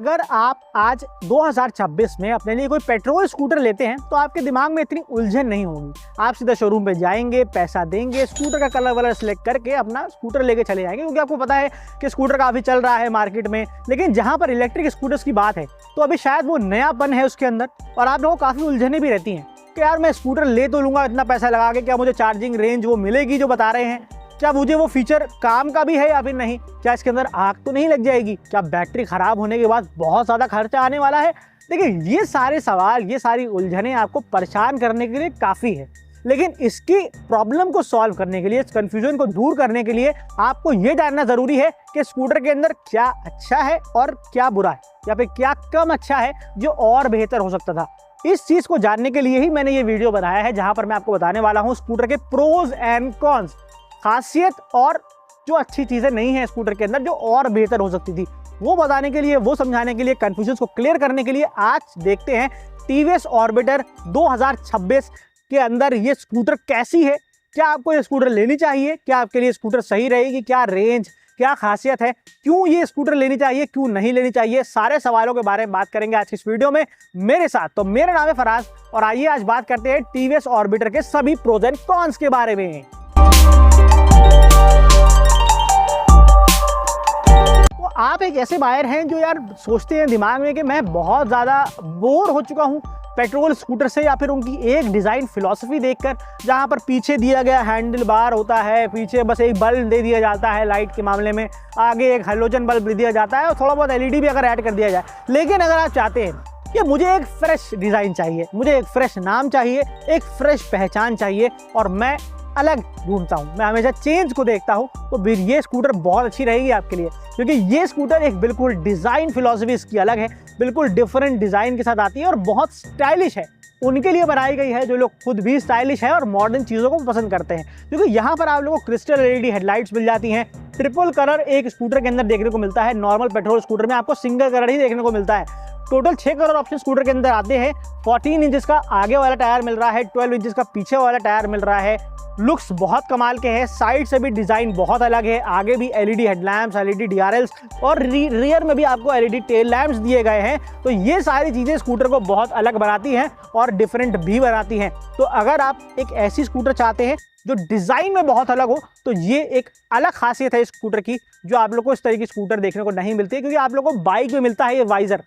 अगर आप आज 2026 में अपने लिए कोई पेट्रोल स्कूटर लेते हैं तो आपके दिमाग में इतनी उलझन नहीं होगी। आप सीधा शोरूम पे जाएंगे, पैसा देंगे, स्कूटर का कलर वलर सेलेक्ट करके अपना स्कूटर लेके चले जाएंगे, क्योंकि आपको पता है कि स्कूटर काफ़ी चल रहा है मार्केट में। लेकिन जहाँ पर इलेक्ट्रिक स्कूटर्स की बात है तो अभी शायद वो नयापन है उसके अंदर, और आप लोगों को काफ़ी उलझनें भी रहती हैं कि यार मैं स्कूटर ले तो लूँगा इतना पैसा लगा के, क्या मुझे चार्जिंग रेंज वो मिलेगी जो बता रहे हैं, क्या मुझे वो फीचर काम का भी है या फिर नहीं, क्या इसके अंदर आग तो नहीं लग जाएगी, क्या बैटरी खराब होने के बाद बहुत ज़्यादा खर्चा आने वाला है। देखिए ये सारे सवाल, ये सारी उलझनें आपको परेशान करने के लिए काफ़ी है, लेकिन इसकी प्रॉब्लम को सॉल्व करने के लिए, इस कन्फ्यूजन को दूर करने के लिए आपको ये जानना ज़रूरी है कि स्कूटर के अंदर क्या अच्छा है और क्या बुरा है, या फिर क्या कम अच्छा है जो और बेहतर हो सकता था। इस चीज़ को जानने के लिए ही मैंने ये वीडियो बनाया है, जहाँ पर मैं आपको बताने वाला हूँ स्कूटर के प्रोज एंड कॉन्स, खासियत और जो अच्छी चीज़ें नहीं है स्कूटर के अंदर जो और बेहतर हो सकती थी, वो बताने के लिए, वो समझाने के लिए, कंफ्यूजन को क्लियर करने के लिए आज देखते हैं टीवीएस ऑर्बिटर 2026 के अंदर ये स्कूटर कैसी है, क्या आपको ये स्कूटर लेनी चाहिए, क्या आपके लिए स्कूटर सही रहेगी, क्या रेंज, क्या खासियत है, क्यों ये स्कूटर लेनी चाहिए, क्यों नहीं लेनी चाहिए, सारे सवालों के बारे में बात करेंगे आज की इस वीडियो में मेरे साथ। तो मेरा नाम है फराज और आइए आज बात करते हैं टीवीएस ऑर्बिटर के सभी प्रोज एंड कॉन्स के बारे में। तो आप एक ऐसे बायर हैं जो यार सोचते हैं दिमाग में कि मैं बहुत ज़्यादा बोर हो चुका हूँ पेट्रोल स्कूटर से, या फिर उनकी एक डिज़ाइन फिलॉसफी देखकर जहाँ पर पीछे दिया गया हैंडल बार होता है, पीछे बस एक बल्ब दे दिया जाता है लाइट के मामले में, आगे एक हेलोजन बल्ब दे दिया जाता है और थोड़ा बहुत एलईडी भी अगर ऐड कर दिया जाए। लेकिन अगर आप चाहते हैं कि मुझे एक फ्रेश डिज़ाइन चाहिए, मुझे एक फ्रेश नाम चाहिए, एक फ्रेश पहचान चाहिए और मैं अलग ढूंढता हूँ, मैं हमेशा चेंज को देखता हूँ, तो फिर ये स्कूटर बहुत अच्छी रहेगी आपके लिए, क्योंकि ये स्कूटर एक बिल्कुल डिज़ाइन फिलॉसफी इसकी अलग है, बिल्कुल डिफरेंट डिज़ाइन के साथ आती है और बहुत स्टाइलिश है। उनके लिए बनाई गई है जो लोग खुद भी स्टाइलिश है और मॉडर्न चीज़ों को पसंद करते हैं, क्योंकि यहाँ पर आप लोगों को क्रिस्टल एलईडी हेडलाइट्स मिल जाती हैं। ट्रिपल कलर एक स्कूटर के अंदर देखने को मिलता है, नॉर्मल पेट्रोल स्कूटर में आपको सिंगल कलर ही देखने को मिलता है। टोटल 6 कलर ऑप्शन स्कूटर के अंदर आते हैं। 14 इंचेस का आगे वाला टायर मिल रहा है, 12 इंचेस का पीछे वाला टायर मिल रहा है। लुक्स बहुत कमाल के हैं, साइड से भी डिज़ाइन बहुत अलग है, आगे भी एलईडी हेडलैम्प्स, एलईडी डीआरएल्स और रियर में भी आपको एलईडी टेल लैम्प्स दिए गए हैं। तो ये सारी चीज़ें स्कूटर को बहुत अलग बनाती हैं और डिफरेंट भी बनाती हैं। तो अगर आप एक ऐसी स्कूटर चाहते हैं जो डिज़ाइन में बहुत अलग हो, तो ये एक अलग खासियत है इस स्कूटर की, जो आप लोग को इस तरह की स्कूटर देखने को नहीं मिलती है, क्योंकि आप लोग को बाइक में मिलता है ये वाइज़र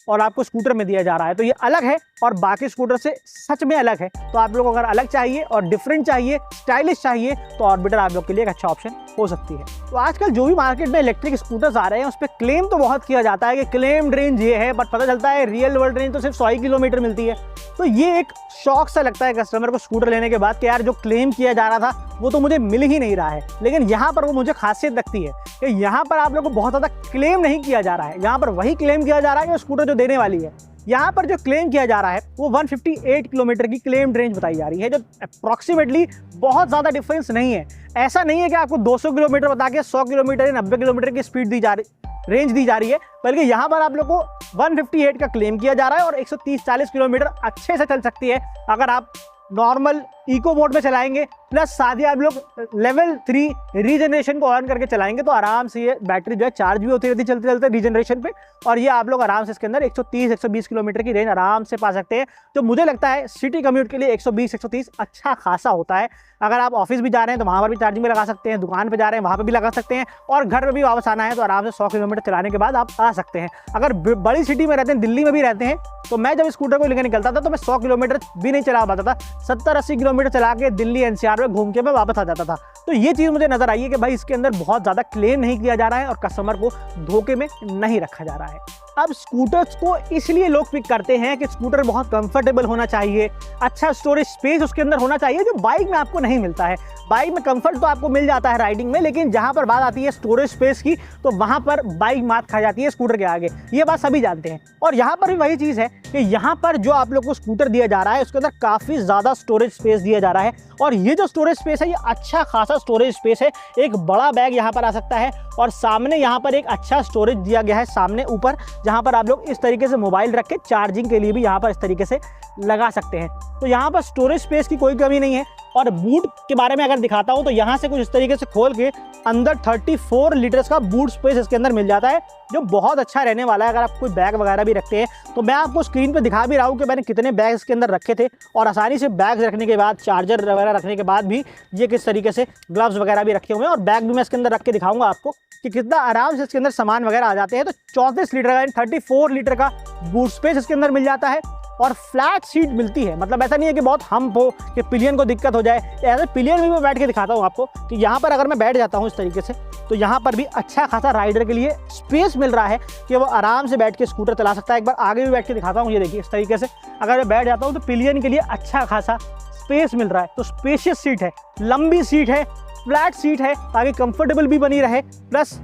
और आपको स्कूटर में दिया जा रहा है। तो ये अलग है और बाकी स्कूटर से सच में अलग है। तो आप लोगों को अगर अलग चाहिए और डिफरेंट चाहिए, स्टाइलिश चाहिए, तो ऑर्बिटर आप लोग के लिए एक अच्छा ऑप्शन हो सकती है। तो आजकल जो भी मार्केट में इलेक्ट्रिक स्कूटर्स आ रहे हैं उस पर क्लेम तो बहुत किया जाता है कि क्लेम्ड रेंज ये है, बट पता चलता है रियल वर्ल्ड रेंज तो सिर्फ 100 किलोमीटर मिलती है। तो ये एक शौक सा लगता है कस्टमर को स्कूटर लेने के बाद कि यार जो क्लेम किया जा रहा था वो तो मुझे मिल ही नहीं रहा है। लेकिन यहाँ पर वो मुझे खासियत लगती है कि यहाँ पर आप लोग को बहुत ज़्यादा क्लेम नहीं किया जा रहा है, यहाँ पर वही क्लेम किया जा रहा है कि स्कूटर जो देने वाली है। यहाँ पर जो क्लेम किया जा रहा है वो 158 किलोमीटर की क्लेम्ड रेंज बताई जा रही है, जो अप्रॉक्सीमेटली बहुत ज़्यादा डिफरेंस नहीं है। ऐसा नहीं है कि आपको 200 किलोमीटर बता के 100 किलोमीटर या 90 किलोमीटर की स्पीड दी जा रही, रेंज दी जा रही है, बल्कि यहाँ पर आप लोग को 158 का क्लेम किया जा रहा है और 130-40 किलोमीटर अच्छे से चल सकती है अगर आप नॉर्मल इको मोड में चलाएंगे, प्लस साथ ही आप लोग लेवल 3 रीजनरेशन को ऑन करके चलाएंगे तो आराम से ये बैटरी जो है चार्ज भी होती रहती है चलते चलते रीजनरेशन पे, और ये आप लोग आराम से इसके अंदर 130-120 किलोमीटर की रेंज आराम से पा सकते हैं। तो मुझे लगता है सिटी कम्यूट के लिए 120-130 अच्छा खासा होता है। अगर आप ऑफिस भी जा रहे हैं तो वहाँ पर भी चार्जिंग में लगा सकते हैं, दुकान पर जा रहे हैं वहाँ पर भी लगा सकते हैं, और घर पर भी वापस आना है तो आराम से 100 किलोमीटर चलाने के बाद आप आ सकते हैं। अगर बड़ी सिटी में रहते हैं, दिल्ली में भी रहते हैं, तो मैं जब स्कूटर को लेकर निकलता था तो मैं 100 किलोमीटर भी नहीं चला पाता था, 70-80 किलोमीटर चला के दिल्ली एनसीआर में घूम के मैं वापस आ जाता था। तो ये चीज़ मुझे नजर आई है कि भाई इसके अंदर बहुत ज़्यादा क्लेम नहीं किया जा रहा है और कस्टमर को धोखे में नहीं रखा जा रहा है। अब स्कूटर्स को इसलिए लोग पिक करते हैं कि स्कूटर बहुत कंफर्टेबल होना चाहिए, अच्छा स्टोरेज स्पेस उसके अंदर होना चाहिए, जो बाइक में आपको नहीं मिलता है। बाइक में कंफर्ट तो आपको मिल जाता है राइडिंग में, लेकिन जहां पर बात आती है स्टोरेज स्पेस की तो वहां पर बाइक मात खा जाती है स्कूटर के आगे। ये बात सभी जानते हैं। और यहाँ पर भी वही चीज़ है कि यहाँ पर जो आप लोग को स्कूटर दिया जा रहा है उसके अंदर काफ़ी ज़्यादा स्टोरेज स्पेस दिया जा रहा है, और ये जो स्टोरेज स्पेस है ये अच्छा खासा स्टोरेज स्पेस है। एक बड़ा बैग यहाँ पर आ सकता है और सामने यहाँ पर एक अच्छा स्टोरेज दिया गया है सामने ऊपर, जहाँ पर आप लोग इस तरीके से मोबाइल रख के चार्जिंग के लिए भी यहाँ पर इस तरीके से लगा सकते हैं। तो यहाँ पर स्टोरेज स्पेस की कोई कमी नहीं है। और बूट के बारे में अगर दिखाता हूँ तो यहाँ से कुछ इस तरीके से खोल के अंदर 34 लीटर्स का बूट स्पेस इसके अंदर मिल जाता है, जो बहुत अच्छा रहने वाला है अगर आप कोई बैग वगैरह भी रखते हैं। तो मैं आपको स्क्रीन पे दिखा भी रहा हूँ कि मैंने कितने बैग इसके अंदर रखे थे, और आसानी से बैग रखने के बाद, चार्जर वगैरह रखने के बाद भी ये किस तरीके से ग्लव्स वगैरह भी रखे हुए हैं, और बैग भी मैं इसके अंदर रख के दिखाऊंगा आपको कि कितना आराम से इसके अंदर सामान वगैरह आ जाते हैं। तो 34 लीटर का 34 लीटर का बूट स्पेस इसके अंदर मिल जाता है, और फ्लैट सीट मिलती है। मतलब ऐसा नहीं है कि बहुत हम्प हो कि पिलियन को दिक्कत हो जाए। ऐसे पिलियन भी मैं बैठ के दिखाता हूँ आपको कि यहाँ पर अगर मैं बैठ जाता हूँ इस तरीके से, तो यहाँ पर भी अच्छा खासा राइडर के लिए स्पेस मिल रहा है कि वो आराम से बैठ के स्कूटर चला सकता है। एक बार आगे भी बैठ के दिखाता हूँ, ये देखिए इस तरीके से अगर मैं बैठ जाता हूँ तो पिलियन के लिए अच्छा खासा स्पेस मिल रहा है। तो स्पेशियस सीट है, लंबी सीट है, फ्लैट सीट है, ताकि कंफर्टेबल भी बनी रहे, प्लस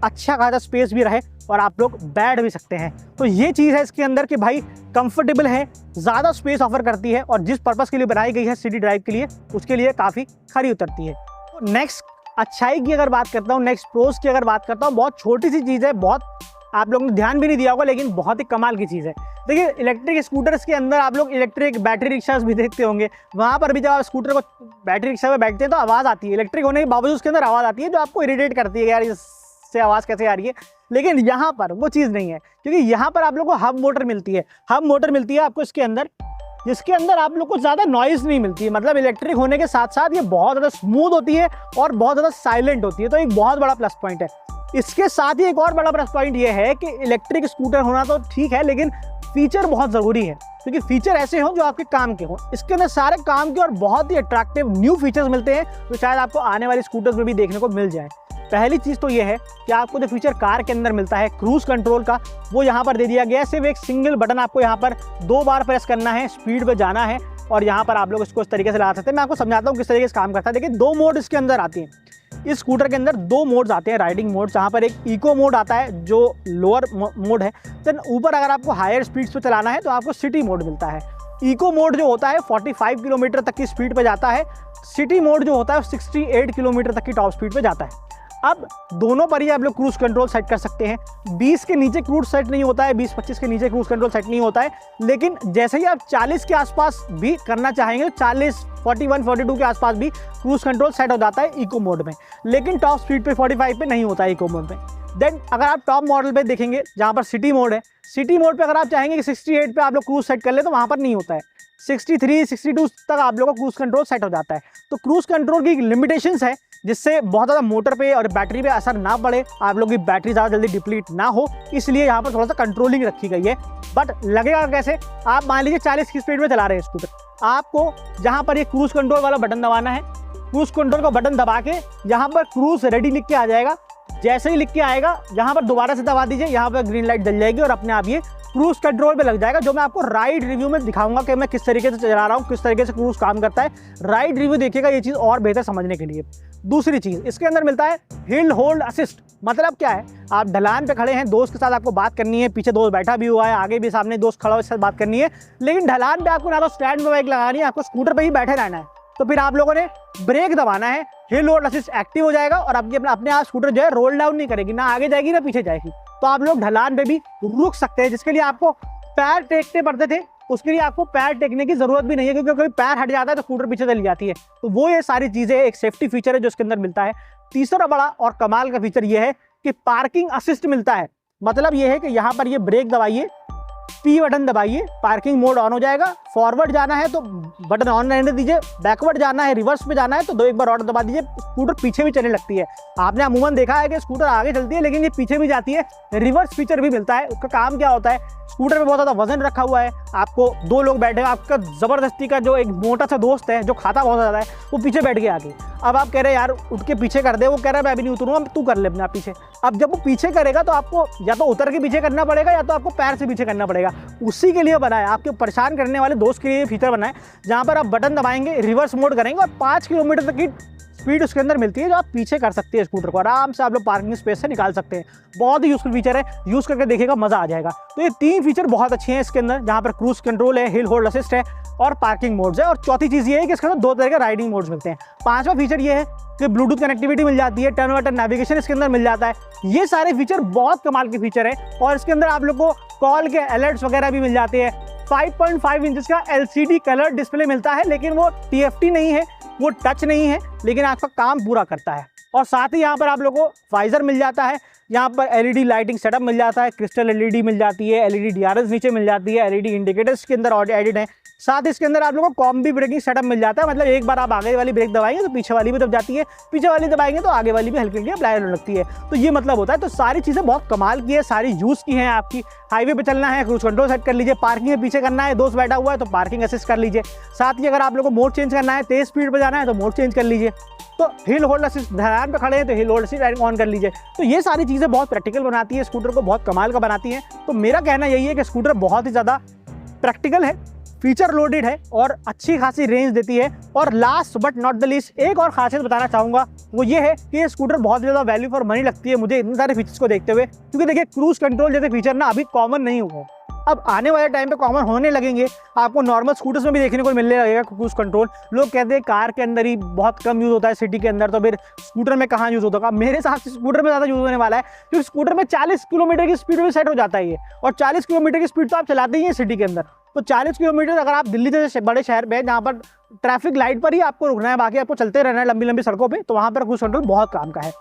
अच्छा खासा स्पेस भी रहे और आप लोग बैठ भी सकते हैं। तो ये चीज़ है इसके अंदर कि भाई कंफर्टेबल है, ज़्यादा स्पेस ऑफर करती है, और जिस पर्पस के लिए बनाई गई है सिटी ड्राइव के लिए, उसके लिए काफ़ी खरी उतरती है। तो नेक्स्ट अच्छाई की अगर बात करता हूँ, नेक्स्ट प्रोज की अगर बात करता हूँ, बहुत छोटी सी चीज़ है, बहुत आप लोगों ने ध्यान भी नहीं दिया होगा, लेकिन बहुत ही कमाल की चीज़ है। देखिए इलेक्ट्रिक स्कूटर्स के अंदर आप लोग इलेक्ट्रिक बैटरी रिक्शास भी देखते होंगे, वहाँ पर भी जब आप स्कूटर को बैटरी रिक्शा में बैठते हैं तो आवाज़ आती है, इलेक्ट्रिक होने के बावजूद उसके अंदर आवाज़ आती है जो आपको इरिटेट करती है, यार इससे आवाज़ कैसे आ रही है। लेकिन यहाँ पर वो चीज़ नहीं है, क्योंकि यहाँ पर आप लोग को हब मोटर मिलती है। हब मोटर मिलती है आपको इसके अंदर, जिसके अंदर आप लोग को ज़्यादा नॉइज़ नहीं मिलती है। मतलब इलेक्ट्रिक होने के साथ साथ ये बहुत ज़्यादा स्मूथ होती है और बहुत ज़्यादा साइलेंट होती है, तो एक बहुत बड़ा प्लस पॉइंट है। इसके साथ ही एक और बड़ा प्लस पॉइंट ये है कि इलेक्ट्रिक स्कूटर होना तो ठीक है, लेकिन फीचर बहुत ज़रूरी है, क्योंकि फीचर ऐसे हों जो आपके काम के हों। इसके अंदर सारे काम के और बहुत ही अट्रैक्टिव न्यू फीचर्स मिलते हैं, जो शायद आपको आने वाली स्कूटर्स में भी देखने को मिल जाए। पहली चीज़ तो ये है कि आपको जो फीचर कार के अंदर मिलता है क्रूज कंट्रोल का, वो यहाँ पर दे दिया गया है। सिर्फ एक सिंगल बटन आपको यहाँ पर 2 बार प्रेस करना है, स्पीड पे जाना है, और यहाँ पर आप लोग इसको इस तरीके से लगा सकते हैं। मैं आपको समझाता हूँ किस तरीके से काम करता है। देखिए 2 मोड इसके अंदर आती हैं, इस स्कूटर के अंदर 2 मोड्स आते हैं राइडिंग मोड, जहाँ पर एक इको मोड आता है जो लोअर मोड है। देन ऊपर अगर आपको हायर स्पीड्स पे चलाना है तो आपको सिटी मोड मिलता है। इको मोड जो होता है 45 किलोमीटर तक की स्पीड पे जाता है, सिटी मोड जो होता है 68 किलोमीटर तक की टॉप स्पीड पे जाता है। अब दोनों पर ही आप लोग क्रूज कंट्रोल सेट कर सकते हैं। 20 के नीचे क्रूज सेट नहीं होता है, 20-25 के नीचे क्रूज कंट्रोल सेट नहीं होता है, लेकिन जैसे ही आप 40 के आसपास भी करना चाहेंगे, 40, 41, 42 के आसपास भी क्रूज कंट्रोल सेट हो जाता है इको मोड में, लेकिन टॉप स्पीड पे 45 पे नहीं होता है इको मोड में। देन अगर आप टॉप मॉडल पे देखेंगे जहाँ पर सिटी मोड है, सिटी मोड पे अगर आप चाहेंगे कि 68 पे आप लोग क्रूज सेट कर ले, तो वहाँ पर नहीं होता है। 63, 62 तक आप लोगों का क्रूज कंट्रोल सेट हो जाता है। तो क्रूज कंट्रोल की लिमिटेशंस है, जिससे बहुत ज़्यादा मोटर पे और बैटरी पे असर ना पड़े, आप लोग की बैटरी ज़्यादा जल्दी डिप्लीट ना हो, इसलिए यहाँ पर थोड़ा सा कंट्रोलिंग रखी गई है। बट लगेगा कैसे, आप मान लीजिए 40 की स्पीड में चला रहे हैं स्कूटर, आपको जहाँ पर ये क्रूज कंट्रोल वाला बटन दबाना है, क्रूज कंट्रोल का बटन दबा के यहाँ पर क्रूज रेडी लिख के आ जाएगा। जैसे ही लिख के आएगा, यहाँ पर दोबारा से दबा दीजिए, यहाँ पर ग्रीन लाइट जल जाएगी और अपने आप ये क्रूज कंट्रोल पे लग जाएगा, जो मैं आपको राइड रिव्यू में दिखाऊंगा कि मैं किस तरीके से चला रहा हूँ, किस तरीके से क्रूज काम करता है। राइड रिव्यू देखिएगा ये चीज़ और बेहतर समझने के लिए। दूसरी चीज़ इसके अंदर मिलता है हिल होल्ड असिस्ट। मतलब क्या है, आप ढलान पे खड़े हैं, दोस्त के साथ आपको बात करनी है, पीछे दोस्त बैठा भी हुआ है, आगे भी सामने दोस्त खड़ा हो, इसके साथ बात करनी है, लेकिन ढलान पे आपको ना तो स्टैंड पे बाइक लगानी है, आपको स्कूटर पे ही बैठे रहना है। तो फिर आप लोगों ने ब्रेक दबाना है, हिल होल्ड असिस्ट एक्टिव हो जाएगा और आपकी अपने आप स्कूटर जो है रोल डाउन नहीं करेगी, ना आगे जाएगी ना पीछे जाएगी। तो आप लोग ढलान पे भी रुक सकते हैं, जिसके लिए आपको पैर टेकने पड़ते थे, उसके लिए आपको पैर टेकने की जरूरत भी नहीं है, क्योंकि कोई पैर हट जाता है तो स्कूटर पीछे चली जाती है। तो वो ये सारी चीजें एक सेफ्टी फीचर है जो इसके अंदर मिलता है। तीसरा बड़ा और कमाल का फीचर ये है कि पार्किंग असिस्ट मिलता है। मतलब ये है कि यहाँ पर ये ब्रेक दबाइए, पी बटन दबाइए, पार्किंग मोड ऑन हो जाएगा। फॉरवर्ड जाना है तो बटन ऑन रहने दीजिए, बैकवर्ड जाना है, रिवर्स पे जाना है तो एक बार और दबा दीजिए, स्कूटर पीछे भी चलने लगती है। आपने अमूमन देखा है कि स्कूटर आगे चलती है लेकिन ये पीछे भी जाती है। रिवर्स फीचर भी मिलता है। उसका काम क्या होता है, स्कूटर पे बहुत ज़्यादा वजन रखा हुआ है, आपको 2 लोग बैठे हैं, आपका ज़बरदस्ती का जो एक मोटा सा दोस्त है जो खाता बहुत ज़्यादा है, वो पीछे बैठ गया आगे। अब आप कह रहे हैं यार उठ के पीछे कर दे, वो कह रहा है मैं अभी नहीं उतरूँगा, तू कर ले अपने आप पीछे। अब जब वो पीछे करेगा तो आपको या तो उतर के पीछे करना पड़ेगा या तो आपको पैर से पीछे करना पड़ेगा। उसी के लिए बनाया, आपके परेशान करने वाले दोस्त के लिए फीचर बनाए, जहाँ पर आप बटन दबाएंगे, रिवर्स मोड करेंगे और 5 किलोमीटर तक की स्पीड उसके अंदर मिलती है जो आप पीछे कर सकते हैं स्कूटर को, आराम से आप लोग पार्किंग स्पेस से निकाल सकते हैं। बहुत ही यूजफुल फीचर है, यूज़ करके देखिएगा मज़ा आ जाएगा। तो ये 3 फीचर बहुत अच्छे हैं इसके अंदर, जहाँ पर क्रूज कंट्रोल है, हिल होल्ड असिस्ट है और पार्किंग मोड्स है। और चौथी चीज़ ये है कि इसके अंदर 2 तरह के राइडिंग मोड्स मिलते हैं। 5वां फीचर ये है कि ब्लूटूथ कनेक्टिविटी मिल जाती है, टर्न बाय टर्न नेविगेशन इसके अंदर मिल जाता है। ये सारे फीचर बहुत कमाल के फीचर है और इसके अंदर आप लोग को कॉल के अलर्ट्स वगैरह भी मिल जाते हैं। 5.5 इंच का LCD कलर डिस्प्ले मिलता है, लेकिन वो TFT नहीं है, वो टच नहीं है, लेकिन आपका काम पूरा करता है। और साथ ही यहाँ पर आप लोग को वाइजर मिल जाता है, यहाँ पर LED लाइटिंग सेटअप मिल जाता है, क्रिस्टल LED मिल जाती है, LED DRS नीचे मिल जाती है, LED इंडिकेटर्स के अंदर एडिड है। साथ ही इसके अंदर आप लोगों को कॉम्बी ब्रेकिंग सेटअप मिल जाता है, मतलब एक बार आप आगे वाली ब्रेक दबाएंगे तो पीछे वाली भी दब जाती है, पीछे वाली दबाएंगे तो आगे वाली भी हल्की हल्की अप्लाई होने लगती है। तो ये मतलब होता है। तो सारी चीज़ें बहुत कमाल की है, सारी यूज़ की हैं। आपकी हाईवे पे चलना है, क्रूज कंट्रोल सेट कर लीजिए, पार्किंग में पीछे करना है, दोस्त बैठा हुआ है तो पार्किंग असिस्ट कर लीजिए। साथ ही अगर आप लोगों को मोड चेंज करना है, तेज स्पीड पर जाना है तो मोड चेंज कर लीजिए। तो हिल होल्ड असिस्ट, ध्यान पे खड़े हैं तो हिल होल्ड असिस्ट ऑन कर लीजिए। तो ये सारी चीज़ें बहुत प्रैक्टिकल बनाती है, स्कूटर को बहुत कमाल का बनाती हैं। तो मेरा कहना यही है कि स्कूटर बहुत ही ज़्यादा प्रैक्टिकल है, फीचर लोडेड है और अच्छी खासी रेंज देती है। और last but not the least एक और खासियत बताना चाहूँगा, वो ये है कि ये स्कूटर बहुत ज़्यादा वैल्यू फॉर मनी लगती है मुझे इतने सारे फीचर्स को देखते हुए। क्योंकि देखिए क्रूज कंट्रोल जैसे फीचर ना अभी कॉमन नहीं हुआ, अब आने वाले टाइम पे कॉमन होने लगेंगे। आपको नॉर्मल स्कूटर्स में भी देखने को मिलने लगेगा क्रूज कंट्रोल। लोग कहते हैं कार के अंदर ही बहुत कम यूज़ होता है सिटी के अंदर, तो फिर स्कूटर में कहाँ यूज़ होगा। मेरे हिसाब से स्कूटर में ज़्यादा यूज़ होने वाला है, क्योंकि स्कूटर में 40 किलोमीटर की स्पीड में सेट हो जाता है ये, और 40 किलोमीटर की स्पीड तो आप चलाते ही हैं सिटी के अंदर। तो 40 किलोमीटर अगर आप दिल्ली जैसे बड़े शहर में जहाँ पर ट्रैफिक लाइट पर ही आपको रुकना है, बाकी आपको चलते रहना है लंबी लंबी सड़कों पे, तो वहाँ पर क्रूज कंट्रोल बहुत काम का है।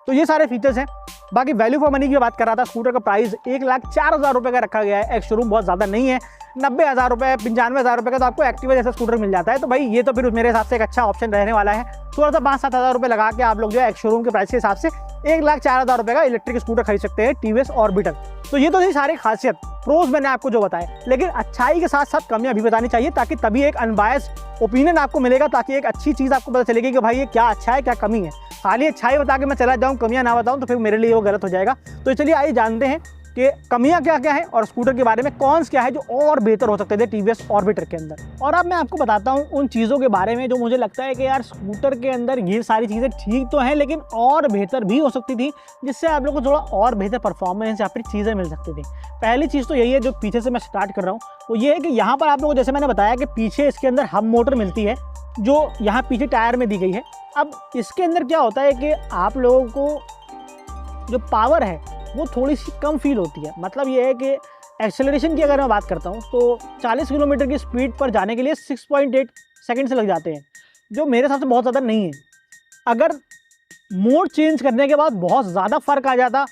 तो ये सारे फीचर्स हैं। बाकी वैल्यू फॉर मनी की बात कर रहा था, स्कूटर का प्राइस 1,04,000 रुपये का रखा गया है। एक्स शोरूम बहुत ज़्यादा नहीं है, 90,000 रुपये 95,000 रुपये का तो आपको एक्टिवा जैसा स्कूटर मिल जाता है। तो भाई ये तो फिर मेरे हिसाब से एक अच्छा ऑप्शन रहने वाला है। थोड़ा सा 5-7 हज़ार रुपये लगा के आप लोग जो है एक्स शोरूम के प्राइस के हिसाब से 1,04,000 रुपये का इलेक्ट्रिक स्कूटर खरीद सकते हैं, TVS ऑर्बिटर। तो ये तो थी सारी खासियत, प्रोज मैंने आपको जो बताए, लेकिन अच्छाई के साथ साथ कमियां भी बतानी चाहिए, ताकि तभी एक अनबायस ओपिनियन आपको मिलेगा, ताकि एक अच्छी चीज़ आपको पता चलेगी कि भाई ये क्या अच्छा है क्या कमी है। खाली अच्छाई बता के मैं चला जाऊँ, कमियां ना बताऊँ, तो फिर मेरे लिए वो गलत हो जाएगा। तो चलिए आइए जानते हैं कि कमियां क्या क्या हैं और स्कूटर के बारे में कॉन्स क्या है जो और बेहतर हो सकते थे TVS ऑर्बिटर के अंदर। और अब मैं आपको बताता हूं उन चीज़ों के बारे में जो मुझे लगता है कि यार स्कूटर के अंदर ये सारी चीज़ें ठीक तो हैं, लेकिन और बेहतर भी हो सकती थी, जिससे आप लोगों को थोड़ा और बेहतर परफॉर्मेंस या फिर चीज़ें मिल सकती थी। पहली चीज़ तो यही है, जो पीछे से मैं स्टार्ट कर रहा हूँ, वो ये है कि यहाँ पर आप लोगों को जैसे मैंने बताया कि पीछे इसके अंदर हब मोटर मिलती है जो यहाँ पीछे टायर में दी गई है। अब इसके अंदर क्या होता है कि आप लोगों को जो पावर है वो थोड़ी सी कम फील होती है। मतलब ये है कि एक्सेलरेशन की अगर मैं बात करता हूँ तो 40 किलोमीटर की स्पीड पर जाने के लिए 6.8 सेकंड से लग जाते हैं, जो मेरे हिसाब से बहुत ज़्यादा नहीं है। अगर मोड चेंज करने के बाद बहुत ज़्यादा फ़र्क आ जाता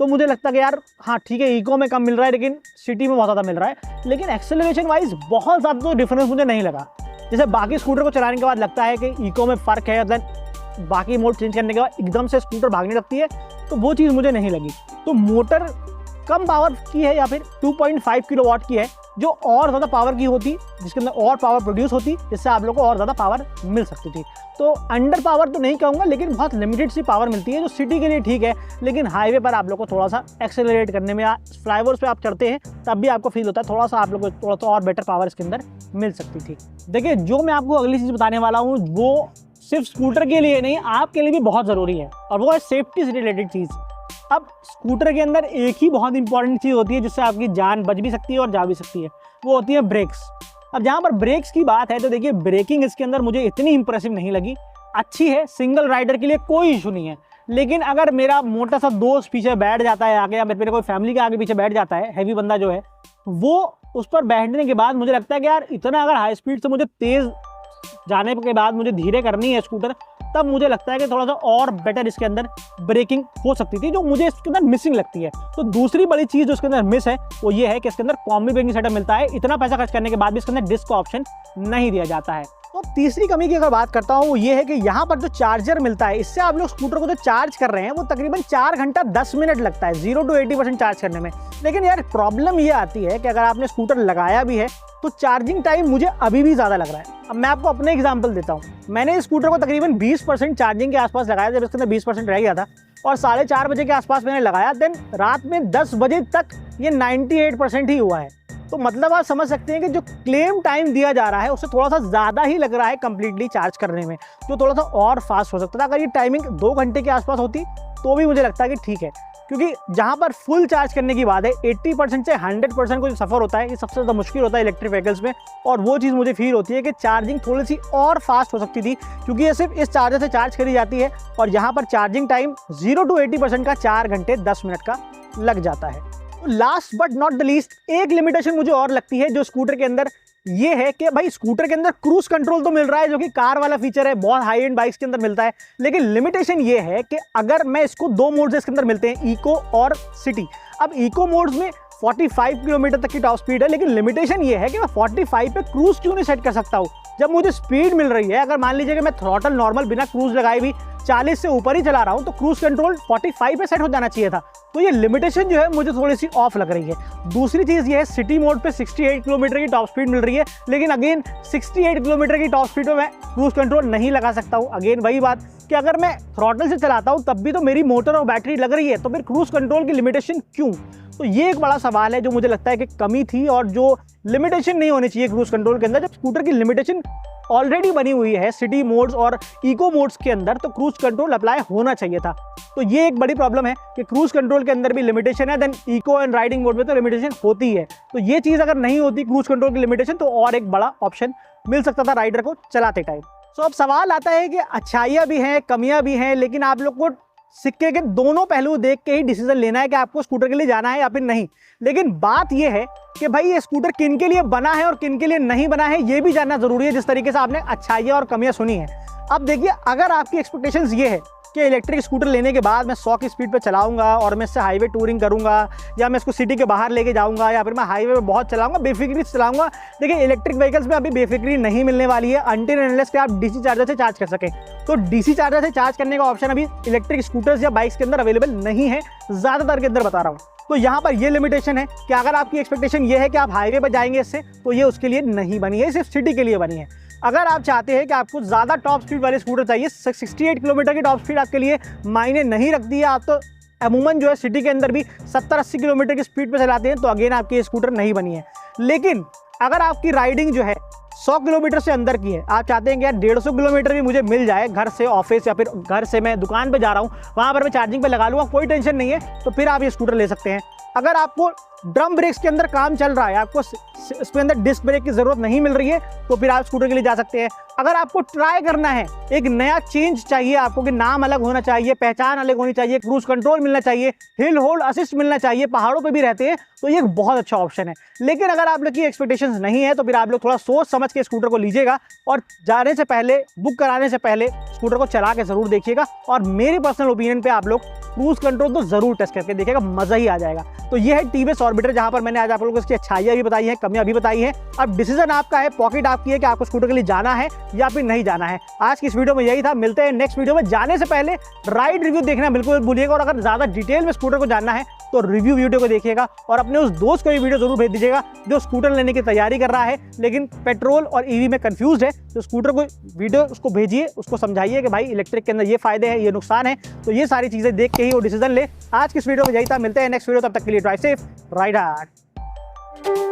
तो मुझे लगता कि यार हाँ ठीक है, इको में कम मिल रहा है लेकिन सिटी में बहुत ज़्यादा मिल रहा है, लेकिन एक्सेलरेशन वाइज बहुत ज़्यादा तो डिफरेंस मुझे नहीं लगा। जैसे बाकी स्कूटर को चलाने के बाद लगता है कि इको में फ़र्क है, देन बाकी मोड चेंज करने के बाद एकदम से स्कूटर भागने लगती है, तो वो चीज़ मुझे नहीं लगी। तो मोटर कम पावर की है या फिर 2.5 किलोवाट की है, जो और ज़्यादा पावर की होती, जिसके अंदर और पावर प्रोड्यूस होती, जिससे आप लोगों को और ज़्यादा पावर मिल सकती थी। तो अंडर पावर तो नहीं कहूँगा, लेकिन बहुत लिमिटेड सी पावर मिलती है, जो सिटी के लिए ठीक है, लेकिन हाईवे पर आप लोग को थोड़ा सा एक्सेलरेट करने में या फ्लाईओवर्स पे आप चढ़ते हैं तब भी आपको फील होता है थोड़ा सा आप लोग को थोड़ा सा और बेटर पावर इसके अंदर मिल सकती थी। देखिए जो मैं आपको अगली चीज़ बताने वाला हूँ वो सिर्फ स्कूटर के लिए नहीं, आपके लिए भी बहुत ज़रूरी है, और वो है सेफ्टी से रिलेटेड चीज़। अब स्कूटर के अंदर एक ही बहुत इंपॉर्टेंट चीज़ होती है जिससे आपकी जान बच भी सकती है और जा भी सकती है, वो होती है ब्रेक्स। अब जहाँ पर ब्रेक्स की बात है तो देखिए ब्रेकिंग इसके अंदर मुझे इतनी इंप्रेसिव नहीं लगी। अच्छी है, सिंगल राइडर के लिए कोई इशू नहीं है, लेकिन अगर मेरा मोटा सा दोस्त पीछे बैठ जाता है आगे, या मेरे कोई फैमिली के आगे पीछे बैठ जाता है, हैवी बंदा जो है, वो उस पर बैठने के बाद मुझे लगता है कि यार इतना अगर हाई स्पीड से मुझे तेज़ जाने के बाद मुझे धीरे करनी है स्कूटर, तब मुझे लगता है कि थोड़ा सा और बेटर इसके अंदर ब्रेकिंग हो सकती थी, जो मुझे इसके अंदर मिसिंग लगती है। तो दूसरी बड़ी चीज़ जो इसके अंदर मिस है वो ये है कि इसके अंदर कॉम्बी ब्रेकिंग सेटअप मिलता है, इतना पैसा खर्च करने के बाद भी इसके अंदर डिस्क का ऑप्शन नहीं दिया जाता है। तो तीसरी कमी की अगर बात करता हूँ वो ये है कि यहाँ पर जो चार्जर मिलता है, इससे आप लोग स्कूटर को जो चार्ज कर रहे हैं वो तकरीबन 4 घंटा 10 मिनट लगता है 0 to 80% चार्ज करने में। लेकिन यार प्रॉब्लम ये आती है कि अगर आपने स्कूटर लगाया भी है तो चार्जिंग टाइम मुझे अभी भी ज़्यादा लग रहा है। अब मैं आपको अपने एग्जांपल देता हूँ। मैंने इस स्कूटर को तकरीबन 20% चार्जिंग के आसपास लगाया, जब इसके अंदर 20% रह गया था, और 4:30 बजे के आसपास मैंने लगाया। देन रात में 10 बजे तक ये 98% ही हुआ है। तो मतलब आप समझ सकते हैं कि जो क्लेम टाइम दिया जा रहा है उससे थोड़ा सा ज़्यादा ही लग रहा है कंप्लीटली चार्ज करने में, जो थोड़ा सा और फास्ट हो सकता था। अगर ये टाइमिंग 2 घंटे के आसपास होती तो भी मुझे लगता है कि ठीक है, क्योंकि जहाँ पर फुल चार्ज करने की बात है 80% से 100% को जो सफ़र होता है ये सबसे ज़्यादा मुश्किल होता है इलेक्ट्रिक व्हीकल्स में। और वो चीज़ मुझे फील होती है कि चार्जिंग थोड़ी सी और फास्ट हो सकती थी, क्योंकि ये सिर्फ इस चार्जर से चार्ज करी जाती है और यहाँ पर चार्जिंग टाइम 0 to 80% का 4 घंटे 10 मिनट का लग जाता है। Last but not the least, एक लिमिटेशन मुझे और लगती है जो स्कूटर के अंदर, ये है कि भाई स्कूटर के अंदर क्रूज कंट्रोल तो मिल रहा है जो कि कार वाला फीचर है, बहुत हाई एंड बाइक्स के अंदर मिलता है, लेकिन लिमिटेशन ये है कि अगर मैं इसको 2 मोड्स इसके अंदर मिलते हैं, इको और सिटी। अब इको मोड्स में 45 किलोमीटर तक की टॉप स्पीड है, लेकिन लिमिटेशन ये है कि मैं 45 पे क्रूज क्यों नहीं सेट कर सकता हूँ जब मुझे स्पीड मिल रही है। अगर मान लीजिए कि मैं थ्रॉटल नॉर्मल बिना क्रूज लगाए भी 40 से ऊपर ही चला रहा हूँ तो क्रूज कंट्रोल 45 पे सेट हो जाना चाहिए था। तो ये लिमिटेशन जो है मुझे थोड़ी सी ऑफ लग रही है। दूसरी चीज़ ये है, सिटी मोड पे 68 किलोमीटर की टॉप स्पीड मिल रही है, लेकिन अगेन 68 किलोमीटर की टॉप स्पीड पे मैं क्रूज कंट्रोल नहीं लगा सकता हूँ। अगेन वही बात कि अगर मैं थ्रॉटल से चलाता हूँ तब भी तो मेरी मोटर और बैटरी लग रही है, तो फिर क्रूज कंट्रोल की लिमिटेशन क्यों? तो ये एक बड़ा सवाल है जो मुझे लगता है कि कमी थी और जो लिमिटेशन नहीं होनी चाहिए क्रूज कंट्रोल के अंदर। जब स्कूटर की लिमिटेशन ऑलरेडी बनी हुई है सिटी मोड्स और इको मोड्स के अंदर, तो क्रूज कंट्रोल अप्लाई होना चाहिए था। तो ये एक बड़ी प्रॉब्लम है कि क्रूज कंट्रोल के अंदर भी लिमिटेशन है, then eco and riding mode में तो लिमिटेशन होती है। तो ये चीज़ अगर नहीं होती क्रूज कंट्रोल की लिमिटेशन, तो और एक बड़ा ऑप्शन मिल सकता था राइडर को चलाते टाइम। सो अब सवाल आता है कि अच्छाइयाँ भी हैं, कमियाँ भी हैं, लेकिन आप लोग को सिक्के के दोनों पहलू देख के ही डिसीजन लेना है कि आपको स्कूटर के लिए जाना है या फिर नहीं। लेकिन बात यह है कि भाई ये स्कूटर किन के लिए बना है और किन के लिए नहीं बना है ये भी जानना जरूरी है, जिस तरीके से आपने अच्छाइयाँ और कमियाँ सुनी है। अब देखिए, अगर आपकी एक्सपेक्टेशंस ये है कि इलेक्ट्रिक स्कूटर लेने के बाद मैं 100 की स्पीड पे चलाऊंगा और मैं इससे हाईवे टूरिंग करूंगा, या मैं इसको सिटी के बाहर लेके जाऊंगा, या फिर मैं हाईवे पे बहुत चलाऊंगा, बेफिक्री से चलाऊंगा। देखिए, इलेक्ट्रिक व्हीकल्स में अभी बेफिक्री नहीं मिलने वाली है अनटिल एंड अनलेस कि आप डीसी चार्जर से चार्ज कर सकें। तो डीसी चार्जर से चार्ज करने का ऑप्शन अभी इलेक्ट्रिक स्कूटर्स या बाइक्स के अंदर अवेलेबल नहीं है, ज़्यादातर के अंदर बता रहा हूँ। तो यहाँ पर ये लिमिटेशन है कि अगर आपकी एक्सपेक्टेशन ये है कि आप हाईवे पर जाएंगे इससे, तो ये उसके लिए नहीं बनी है, सिर्फ सिटी के लिए बनी है। अगर आप चाहते हैं कि आपको ज़्यादा टॉप स्पीड वाले स्कूटर चाहिए, 68 किलोमीटर की टॉप स्पीड आपके लिए मायने नहीं रखती है, आप तो अमूमन जो है सिटी के अंदर भी 70-80 किलोमीटर की स्पीड पे चलाते हैं, तो अगेन आपकी ये स्कूटर नहीं बनी है। लेकिन अगर आपकी राइडिंग जो है 100 किलोमीटर से अंदर की है, आप चाहते हैं कि यार 150 किलोमीटर भी मुझे मिल जाए घर से ऑफिस, या फिर घर से मैं दुकान पे जा रहा हूँ वहाँ पर मैं चार्जिंग पे लगा लूँगा, कोई टेंशन नहीं है, तो फिर आप ये स्कूटर ले सकते हैं। अगर आपको ड्रम ब्रेक्स के अंदर काम चल रहा है, आपको इसके अंदर डिस्क ब्रेक की ज़रूरत नहीं मिल रही है, तो फिर आप स्कूटर के लिए जा सकते हैं। अगर आपको ट्राई करना है, एक नया चेंज चाहिए आपको कि नाम अलग होना चाहिए, पहचान अलग होनी चाहिए, क्रूज कंट्रोल मिलना चाहिए, हिल होल्ड असिस्ट मिलना चाहिए, पहाड़ों पे भी रहते हैं, तो ये एक बहुत अच्छा ऑप्शन है। लेकिन अगर आप लोग की एक्सपेक्टेशंस नहीं है, तो फिर आप लोग थोड़ा सोच समझ के स्कूटर को लीजिएगा और जाने से पहले, बुक कराने से पहले स्कूटर को चला के ज़रूर देखिएगा। और मेरी पर्सनल ओपिनियन पे आप लोग क्रूज कंट्रोल तो ज़रूर टेस्ट करके देखिएगा, मज़ा ही आ जाएगा। तो ये है टीवीएस ऑर्बिटर, जहाँ पर मैंने आज आप लोगों को इसकी अच्छाइयाँ भी बताई हैं, कमियाँ भी बताई हैं। अब डिसीजन आपका है, पॉकेट आपकी है कि आपको स्कूटर के लिए जाना है या फिर नहीं जाना है। आज की इस वीडियो में यही था, मिलते हैं नेक्स्ट वीडियो में। जाने से पहले राइड रिव्यू देखना बिल्कुल मत भूलिएगा, और अगर ज़्यादा डिटेल में स्कूटर को जानना है तो रिव्यू वीडियो को देखिएगा, और अपने उस दोस्त को ये वीडियो जरूर भेज दीजिएगा जो स्कूटर लेने की तैयारी कर रहा है लेकिन पेट्रोल और ईवी में कंफ्यूज है। तो स्कूटर को वीडियो उसको भेजिए, उसको समझाइए कि भाई इलेक्ट्रिक के अंदर ये फायदे हैं, ये नुकसान है, तो ये सारी चीज़ें देख के ही वो डिसीजन ले। आज की इस वीडियो में यही था, मिलते हैं नेक्स्ट वीडियो, तब तक के लिए ड्राइव सेफ, राइड हार्ड।